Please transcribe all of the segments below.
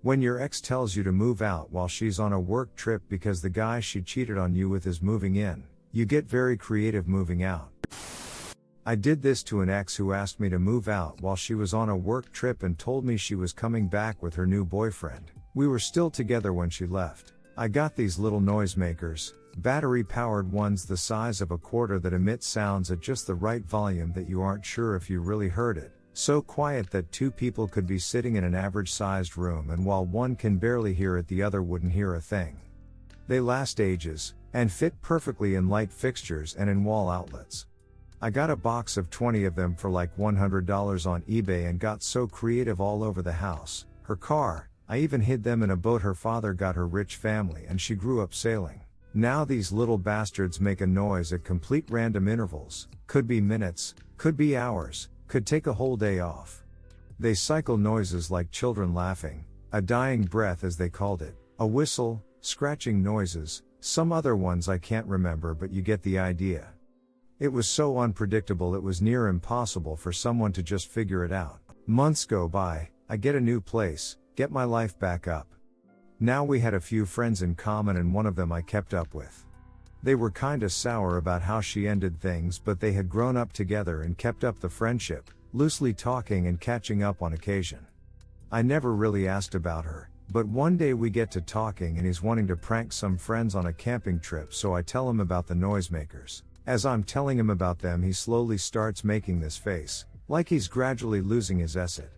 When your ex tells you to move out while she's on a work trip because the guy she cheated on you with is moving in, you get very creative moving out. I did this to an ex who asked me to move out while she was on a work trip and told me she was coming back with her new boyfriend. We were still together when she left. I got these little noisemakers, battery-powered ones the size of a quarter that emit sounds at just the right volume that you aren't sure if you really heard it. So quiet that two people could be sitting in an average-sized room, and while one can barely hear it, the other wouldn't hear a thing. They last ages, and fit perfectly in light fixtures and in wall outlets. I got a box of 20 of them for like $100 on eBay and got so creative all over the house, her car. I even hid them in a boat her father got her rich family and she grew up sailing. Now these little bastards make a noise at complete random intervals, could be minutes, could be hours, could take a whole day off. They cycle noises like children laughing, a dying breath as they called it, a whistle, scratching noises, some other ones I can't remember, but you get the idea. It was so unpredictable it was near impossible for someone to just figure it out. Months go by, I get a new place, get my life back up. Now we had a few friends in common and one of them I kept up with. They were kinda sour about how she ended things, but they had grown up together and kept up the friendship, loosely talking and catching up on occasion. I never really asked about her, but one day we get to talking and he's wanting to prank some friends on a camping trip, so I tell him about the noisemakers. As I'm telling him about them, he slowly starts making this face, like he's gradually losing his acid.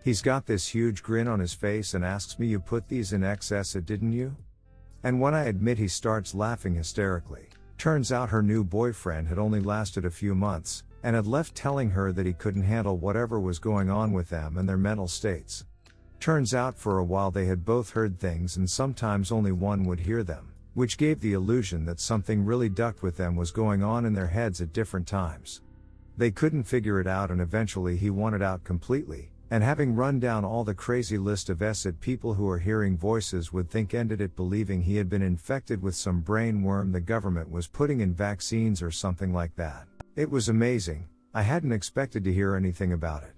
He's got this huge grin on his face and asks me, "You put these in acid, didn't you?" And when I admit, he starts laughing hysterically. Turns out her new boyfriend had only lasted a few months, and had left telling her that he couldn't handle whatever was going on with them and their mental states. Turns out for a while they had both heard things and sometimes only one would hear them, which gave the illusion that something really ducked with them was going on in their heads at different times. They couldn't figure it out and eventually he wanted out completely, and having run down all the crazy list of acid people who are hearing voices would think, ended it believing he had been infected with some brain worm the government was putting in vaccines or something like that. It was amazing. I hadn't expected to hear anything about it.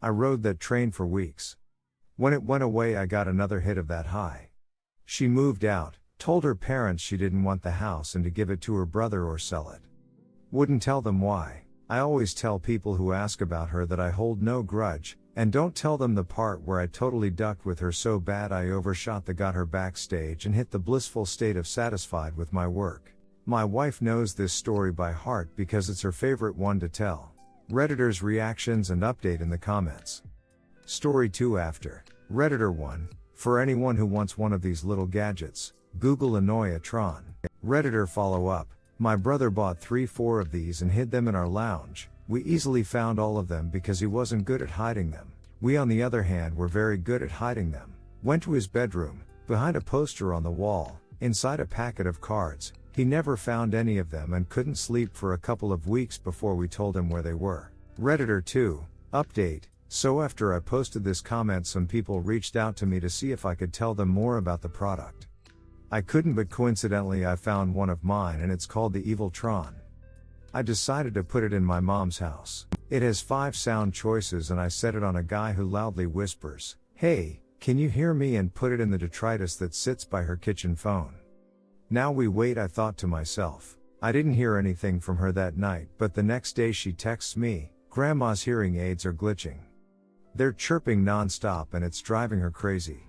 I rode that train for weeks. When it went away, I got another hit of that high. She moved out, told her parents she didn't want the house and to give it to her brother or sell it. Wouldn't tell them why. I always tell people who ask about her that I hold no grudge, and don't tell them the part where I totally ducked with her so bad I overshot the got her backstage and hit the blissful state of satisfied with my work. My wife knows this story by heart because it's her favorite one to tell. Redditors' reactions and update in the comments. Story 2 after. Redditor 1. For anyone who wants one of these little gadgets, Google Anoia-tron. Redditor follow up. My brother bought 3-4 of these and hid them in our lounge. We easily found all of them because he wasn't good at hiding them. We on the other hand were very good at hiding them. Went to his bedroom, behind a poster on the wall, inside a packet of cards. He never found any of them and couldn't sleep for a couple of weeks before we told him where they were. Redditor 2. Update. So after I posted this comment, some people reached out to me to see if I could tell them more about the product. I couldn't, but coincidentally I found one of mine and it's called the Evil Tron. I decided to put it in my mom's house. It has 5 sound choices and I set it on a guy who loudly whispers, "Hey, can you hear me?" and put it in the detritus that sits by her kitchen phone. Now we wait, I thought to myself. I didn't hear anything from her that night, but the next day she texts me, "Grandma's hearing aids are glitching. They're chirping non-stop and it's driving her crazy."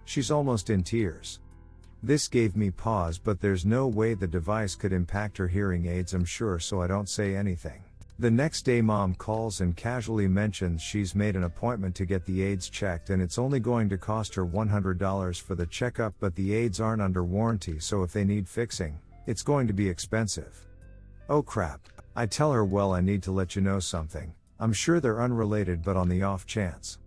She's almost in tears. This gave me pause, but there's no way the device could impact her hearing aids, I'm sure, so I don't say anything. The next day mom calls and casually mentions she's made an appointment to get the aids checked and it's only going to cost her $100 for the checkup, but the aids aren't under warranty, so if they need fixing, it's going to be expensive. Oh crap. I tell her, "Well, I need to let you know something. I'm sure they're unrelated, but on the off chance."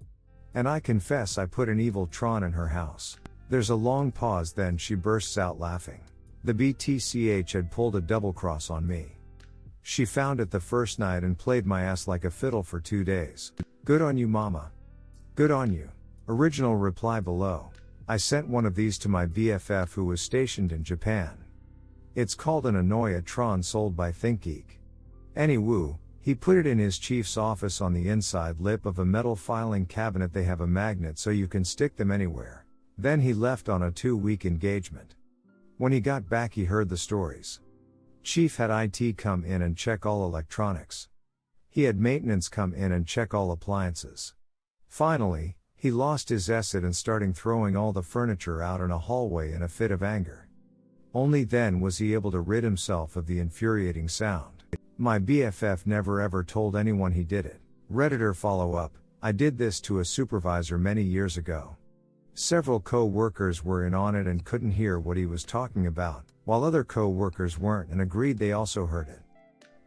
And I confess I put an Evil Tron in her house. There's a long pause, then she bursts out laughing. The BTCH had pulled a double cross on me. She found it the first night and played my ass like a fiddle for 2 days. Good on you, mama. Good on you. Original reply below. I sent one of these to my BFF who was stationed in Japan. It's called an Anoia-tron sold by ThinkGeek. Anywho, He put it in his chief's office on the inside lip of a metal filing cabinet. They have a magnet so you can stick them anywhere. Then he left on a 2-week engagement. When he got back he heard the stories. Chief had IT come in and check all electronics. He had maintenance come in and check all appliances. Finally, he lost his acid and started throwing all the furniture out in a hallway in a fit of anger. Only then was he able to rid himself of the infuriating sound. My BFF never ever told anyone he did it. Redditor follow-up, I did this to a supervisor many years ago. Several co-workers were in on it and couldn't hear what he was talking about, while other co-workers weren't and agreed they also heard it.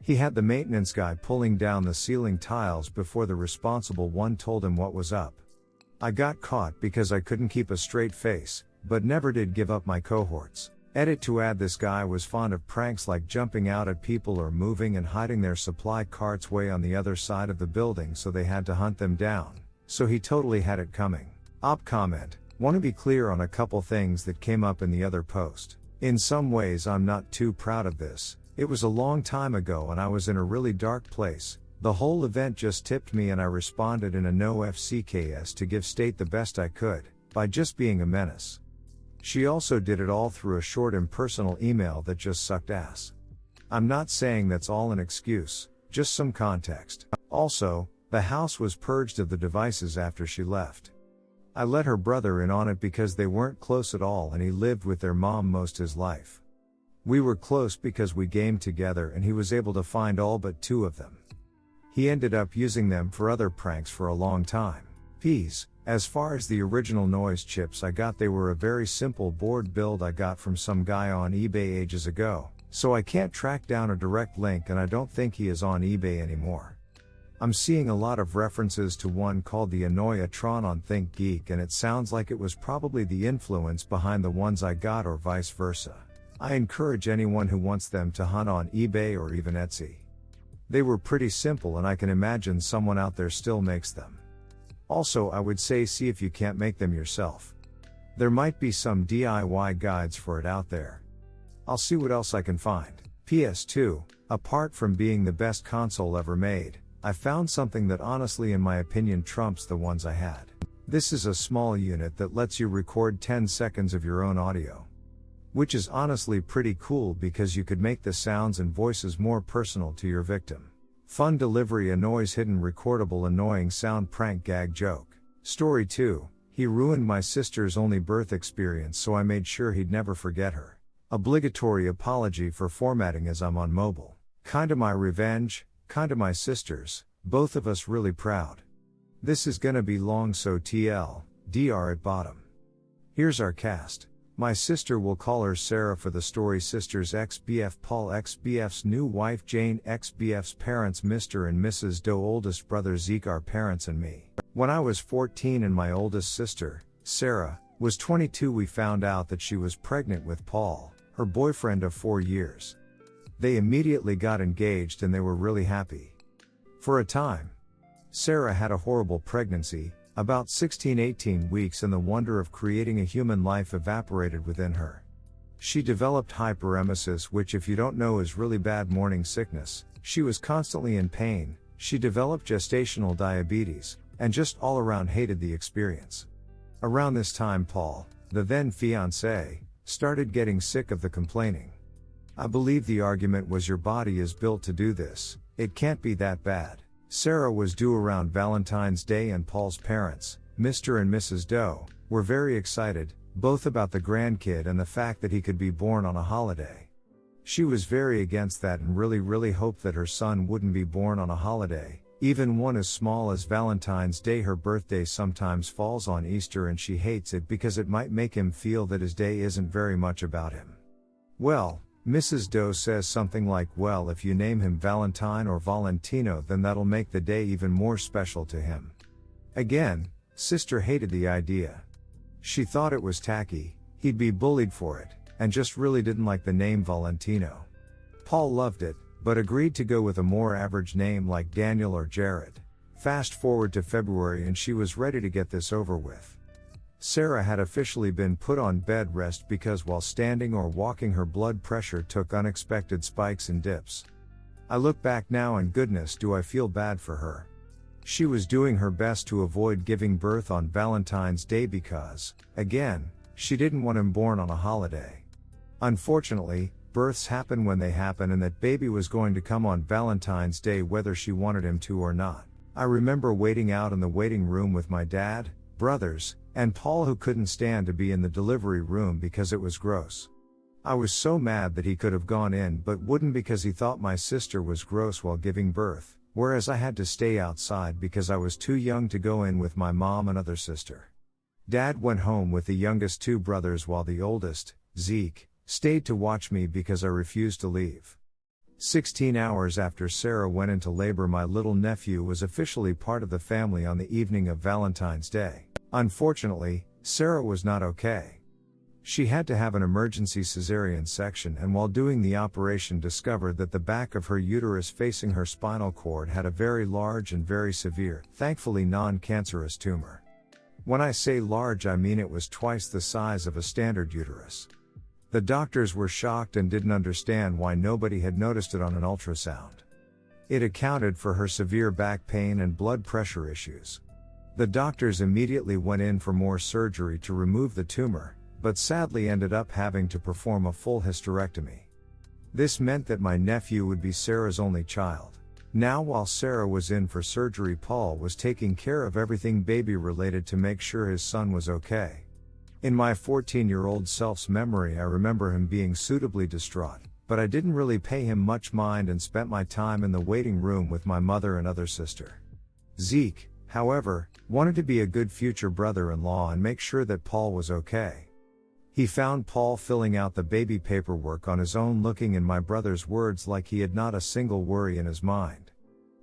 He had the maintenance guy pulling down the ceiling tiles before the responsible one told him what was up. I got caught because I couldn't keep a straight face, but never did give up my cohorts. Edit to add, this guy was fond of pranks like jumping out at people or moving and hiding their supply carts way on the other side of the building so they had to hunt them down. So he totally had it coming. Op comment, want to be clear on a couple things that came up in the other post. In some ways I'm not too proud of this. It was a long time ago and I was in a really dark place. The whole event just tipped me and I responded in a no FCKS to give state the best I could, by just being a menace. She also did it all through a short impersonal email that just sucked ass. I'm not saying that's all an excuse, just some context. Also, the house was purged of the devices after she left. I let her brother in on it because they weren't close at all and he lived with their mom most his life. We were close because we gamed together and he was able to find all but 2 of them. He ended up using them for other pranks for a long time. Peas. As far as the original noise chips I got, they were a very simple board build I got from some guy on eBay ages ago, so I can't track down a direct link and I don't think he is on eBay anymore. I'm seeing a lot of references to one called the Annoyatron on ThinkGeek and it sounds like it was probably the influence behind the ones I got or vice versa. I encourage anyone who wants them to hunt on eBay or even Etsy. They were pretty simple and I can imagine someone out there still makes them. Also, I would say see if you can't make them yourself. There might be some DIY guides for it out there. I'll see what else I can find. PS2, apart from being the best console ever made, I found something that honestly in my opinion trumps the ones I had. This is a small unit that lets you record 10 seconds of your own audio. Which is honestly pretty cool because you could make the sounds and voices more personal to your victim. Fun delivery, a noise hidden recordable annoying sound prank gag joke. Story 2, he ruined my sister's only birth experience so I made sure he'd never forget her. Obligatory apology for formatting as I'm on mobile. Kinda my revenge, kinda my sister's, both of us really proud. This is gonna be long so TL, DR at bottom. Here's our cast. My sister, will call her Sarah for the story. Sister's ex-BF Paul, ex-BF's new wife Jane, ex-BF's parents Mr. and Mrs. Doe, oldest brother Zeke, our parents and me. When I was 14 and my oldest sister, Sarah, was 22 we found out that she was pregnant with Paul, her boyfriend of 4 years. They immediately got engaged and they were really happy. For a time. Sarah had a horrible pregnancy, about 16-18 weeks, and the wonder of creating a human life evaporated within her. She developed hyperemesis, which if you don't know is really bad morning sickness. She was constantly in pain, she developed gestational diabetes, and just all around hated the experience. Around this time Paul, the then fiancé, started getting sick of the complaining. I believe the argument was, your body is built to do this, it can't be that bad. Sarah was due around Valentine's Day and Paul's parents, Mr. and Mrs. Doe, were very excited, both about the grandkid and the fact that he could be born on a holiday. She was very against that and really hoped that her son wouldn't be born on a holiday, even one as small as Valentine's Day. Her birthday sometimes falls on Easter and she hates it because it might make him feel that his day isn't very much about him. Well, Mrs. Doe says something like, well, if you name him Valentine or Valentino then that'll make the day even more special to him. Again, sister hated the idea. She thought it was tacky, he'd be bullied for it, and just really didn't like the name Valentino. Paul loved it, but agreed to go with a more average name like Daniel or Jared. Fast forward to February and she was ready to get this over with. Sarah had officially been put on bed rest because while standing or walking her blood pressure took unexpected spikes and dips. I look back now and goodness do I feel bad for her. She was doing her best to avoid giving birth on Valentine's Day because, again, she didn't want him born on a holiday. Unfortunately, births happen when they happen and that baby was going to come on Valentine's Day whether she wanted him to or not. I remember waiting out in the waiting room with my dad, brothers, and Paul, who couldn't stand to be in the delivery room because it was gross. I was so mad that he could have gone in but wouldn't because he thought my sister was gross while giving birth, whereas I had to stay outside because I was too young to go in with my mom and other sister. Dad went home with the youngest 2 brothers while the oldest, Zeke, stayed to watch me because I refused to leave. 16 hours after Sarah went into labor, my little nephew was officially part of the family on the evening of Valentine's Day. Unfortunately, Sarah was not okay. She had to have an emergency cesarean section and while doing the operation discovered that the back of her uterus facing her spinal cord had a very large and very severe, thankfully non-cancerous tumor. When I say large I mean it was twice the size of a standard uterus. The doctors were shocked and didn't understand why nobody had noticed it on an ultrasound. It accounted for her severe back pain and blood pressure issues. The doctors immediately went in for more surgery to remove the tumor, but sadly ended up having to perform a full hysterectomy. This meant that my nephew would be Sarah's only child. Now while Sarah was in for surgery, Paul was taking care of everything baby related to make sure his son was okay. In my 14-year-old self's memory I remember him being suitably distraught, but I didn't really pay him much mind and spent my time in the waiting room with my mother and other sister. Zeke, however, wanted to be a good future brother-in-law and make sure that Paul was okay. He found Paul filling out the baby paperwork on his own, looking in my brother's words like he had not a single worry in his mind.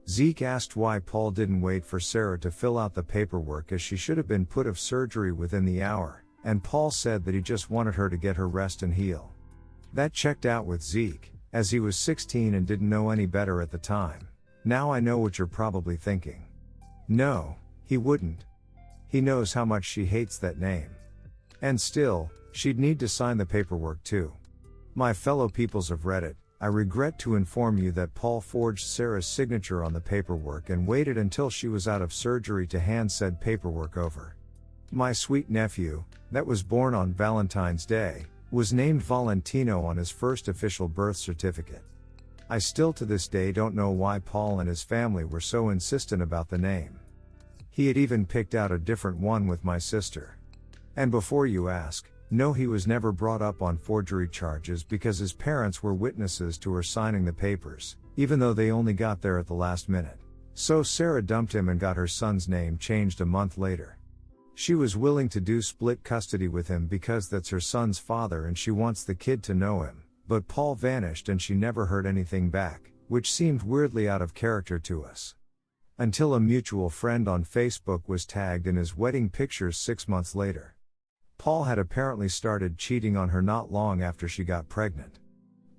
Zeke asked why Paul didn't wait for Sarah to fill out the paperwork as she should have been put of surgery within the hour, and Paul said that he just wanted her to get her rest and heal. That checked out with Zeke, as he was 16 and didn't know any better at the time. Now I know what you're probably thinking. No, he wouldn't. He knows how much she hates that name. And still, she'd need to sign the paperwork too. My fellow peoples of Reddit, I regret to inform you that Paul forged Sarah's signature on the paperwork and waited until she was out of surgery to hand said paperwork over. My sweet nephew, that was born on Valentine's Day, was named Valentino on his first official birth certificate. I still to this day don't know why Paul and his family were so insistent about the name. He had even picked out a different one with my sister. And before you ask, no, he was never brought up on forgery charges because his parents were witnesses to her signing the papers, even though they only got there at the last minute. So Sarah dumped him and got her son's name changed a month later. She was willing to do split custody with him because that's her son's father and she wants the kid to know him, but Paul vanished and she never heard anything back, which seemed weirdly out of character to us. Until a mutual friend on Facebook was tagged in his wedding pictures 6 months later. Paul had apparently started cheating on her not long after she got pregnant.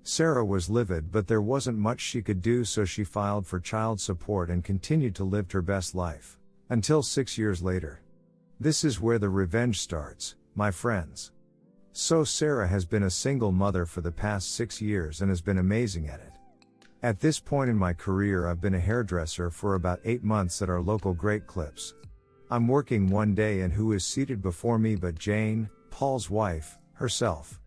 Sarah was livid, but there wasn't much she could do, so she filed for child support and continued to live her best life. Until 6 years later. This is where the revenge starts, my friends. So Sarah has been a single mother for the past 6 years and has been amazing at it. At this point in my career I've been a hairdresser for about 8 months at our local Great Clips. I'm working one day and who is seated before me but Jane, Paul's wife, herself.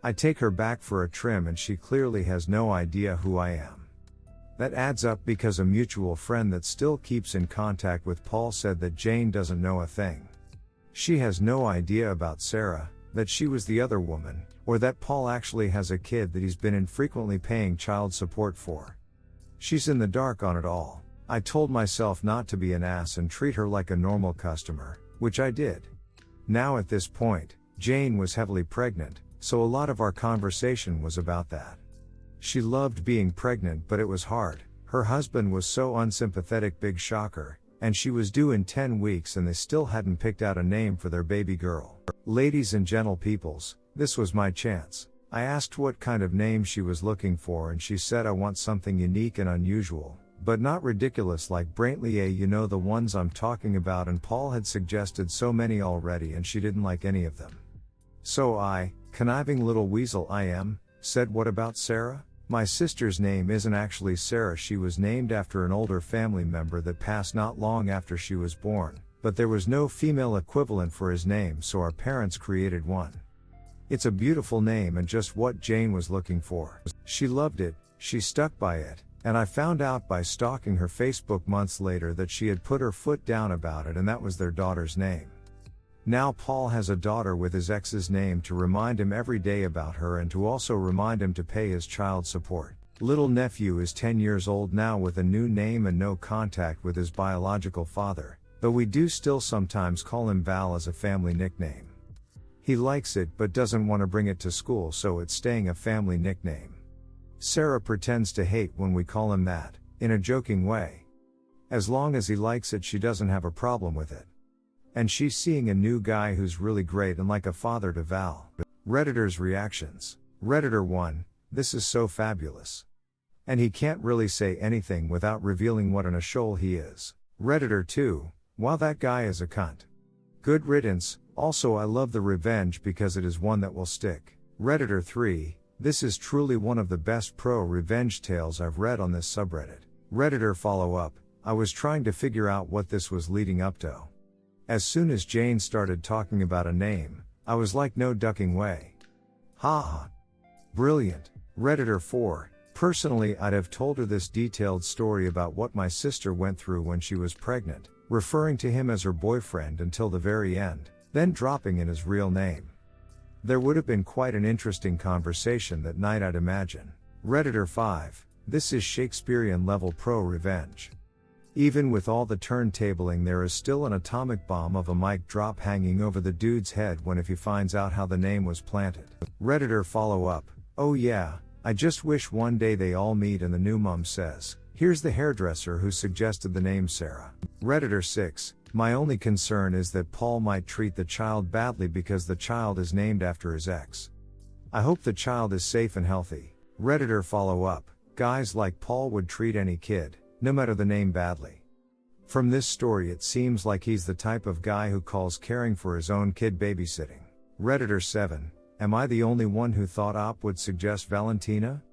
I take her back for a trim and she clearly has no idea who I am. That adds up because a mutual friend that still keeps in contact with Paul said that Jane doesn't know a thing. She has no idea about Sarah, that she was the other woman, or that Paul actually has a kid that he's been infrequently paying child support for. She's in the dark on it all. I told myself not to be an ass and treat her like a normal customer, which I did. Now at this point, Jane was heavily pregnant, so a lot of our conversation was about that. She loved being pregnant but it was hard, her husband was so unsympathetic, big shocker, and she was due in 10 weeks and they still hadn't picked out a name for their baby girl. Ladies and gentle peoples, this was my chance. I asked what kind of name she was looking for and she said I want something unique and unusual, but not ridiculous like Brantley, you know the ones I'm talking about, and Paul had suggested so many already and she didn't like any of them. So I, conniving little weasel I am, said what about Sarah? My sister's name isn't actually Sarah. She was named after an older family member that passed not long after she was born, but there was no female equivalent for his name, so our parents created one. It's a beautiful name and just what Jane was looking for. She loved it, she stuck by it, and I found out by stalking her Facebook months later that she had put her foot down about it, and that was their daughter's name. Now Paul has a daughter with his ex's name to remind him every day about her and to also remind him to pay his child support. Little nephew is 10 years old now with a new name and no contact with his biological father, though we do still sometimes call him Val as a family nickname. He likes it but doesn't want to bring it to school, so it's staying a family nickname. Sarah pretends to hate when we call him that, in a joking way. As long as he likes it, she doesn't have a problem with it. And she's seeing a new guy who's really great and like a father to Val. Redditors' reactions. Redditor 1, this is so fabulous. And he can't really say anything without revealing what an ashole he is. Redditor 2, wow, that guy is a cunt. Good riddance. Also, I love the revenge because it is one that will stick. Redditor 3, this is truly one of the best pro-revenge tales I've read on this subreddit. Redditor follow-up, I was trying to figure out what this was leading up to. As soon as Jane started talking about a name, I was like, no ducking way. Ha! Brilliant. Redditor 4, personally I'd have told her this detailed story about what my sister went through when she was pregnant, referring to him as her boyfriend until the very end, then dropping in his real name. There would have been quite an interesting conversation that night, I'd imagine. Redditor 5, this is Shakespearean level pro-revenge. Even with all the turntabling, there is still an atomic bomb of a mic drop hanging over the dude's head if he finds out how the name was planted. Redditor follow up, oh yeah, I just wish one day they all meet and the new mom says, here's the hairdresser who suggested the name Sarah. Redditor 6, my only concern is that Paul might treat the child badly because the child is named after his ex. I hope the child is safe and healthy. Redditor follow up, guys like Paul would treat any kid, no matter the name, badly. From this story it seems like he's the type of guy who calls caring for his own kid babysitting. Redditor 7, am I the only one who thought Op would suggest Valentina?